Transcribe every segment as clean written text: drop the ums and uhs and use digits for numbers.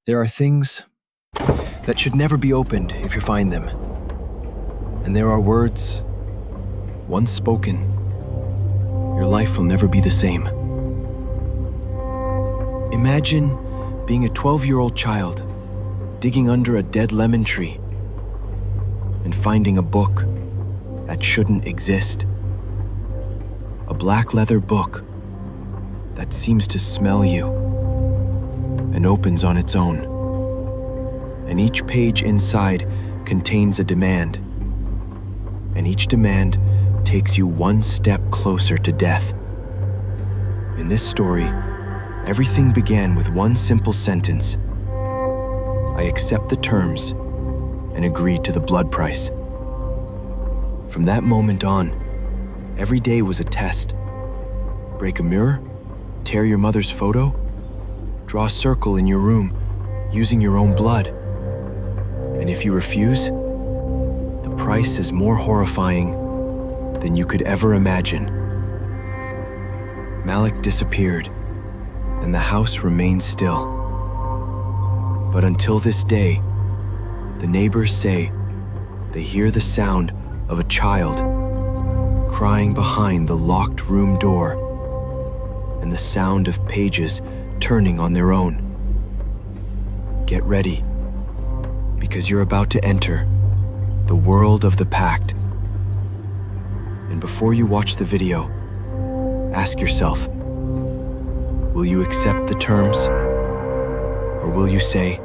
There are things that should never be opened if you find them. And there are words, once spoken, your life will never be the same. Imagine being a 12-year-old child digging under a dead lemon tree and finding a book that shouldn't exist. A black leather book that seems to smell you and opens on its own. And each page inside contains a demand. And each demand takes you one step closer to death. In this story, everything began with one simple sentence. I accept the terms and agree to the blood price. From that moment on, every day was a test. Break a mirror, tear your mother's photo, draw a circle in your room using your own blood. And if you refuse, the price is more horrifying than you could ever imagine. Malik disappeared, and the house remained still. But until this day, the neighbors say they hear the sound of a child crying behind the locked room door and the sound of pages turning on their own. Get ready, because you're about to enter the world of the Pact. And before you watch the video, ask yourself, will you accept the terms? Or will you say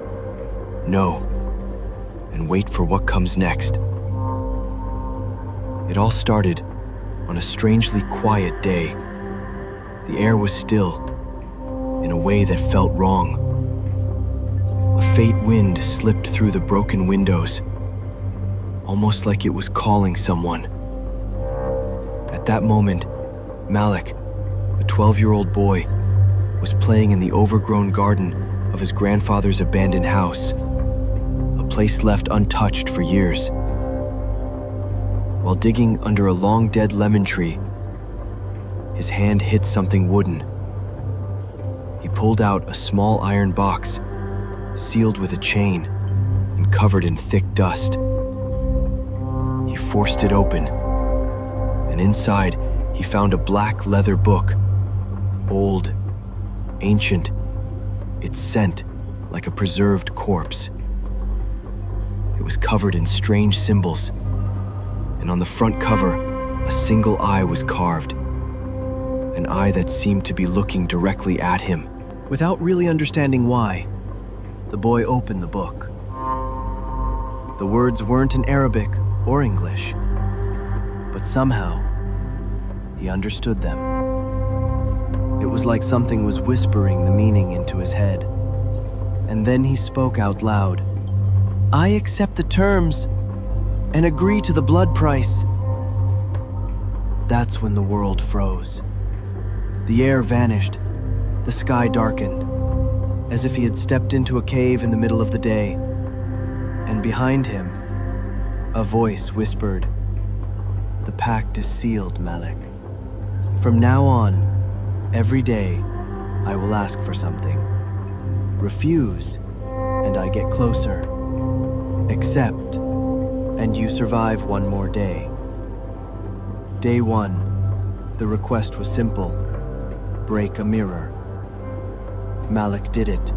no and wait for what comes next? It all started on a strangely quiet day. The air was still in a way that felt wrong. A faint wind slipped through the broken windows, almost like it was calling someone. At that moment, Malik, a 12-year-old boy, was playing in the overgrown garden of his grandfather's abandoned house, a place left untouched for years. While digging under a long dead lemon tree, his hand hit something wooden. He pulled out a small iron box, sealed with a chain and covered in thick dust. He forced it open, and inside he found a black leather book, old, ancient, its scent like a preserved corpse. It was covered in strange symbols, and on the front cover, a single eye was carved, an eye that seemed to be looking directly at him. Without really understanding why, the boy opened the book. The words weren't in Arabic or English, but somehow he understood them. It was like something was whispering the meaning into his head. And then he spoke out loud. I accept the terms and agree to the blood price. That's when the world froze. The air vanished, the sky darkened, as if he had stepped into a cave in the middle of the day. And behind him, a voice whispered, the pact is sealed, Malik. From now on, every day, I will ask for something. Refuse, and I get closer. Accept, and you survive one more day. Day 1, the request was simple. Break a mirror. Malik did it,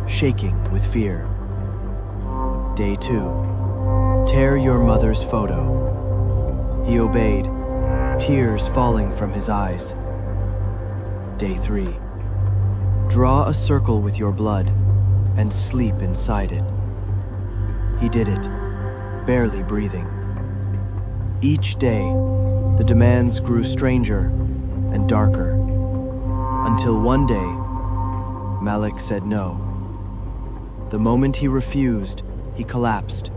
shaking with fear. Day 2, tear your mother's photo. He obeyed, tears falling from his eyes. Day 3, draw a circle with your blood and sleep inside it. He did it, barely breathing. Each day, the demands grew stranger and darker, until one day, Malik said no. The moment he refused, he collapsed.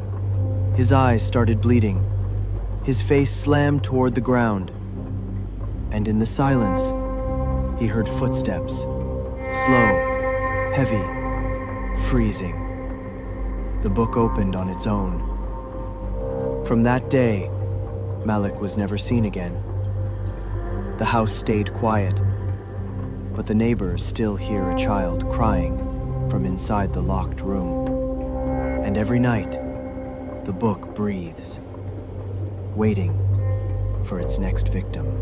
His eyes started bleeding. His face slammed toward the ground. And in the silence, he heard footsteps, slow, heavy, freezing. The book opened on its own. From that day, Malik was never seen again. The house stayed quiet, but the neighbors still hear a child crying from inside the locked room. And every night, the book breathes, waiting for its next victim.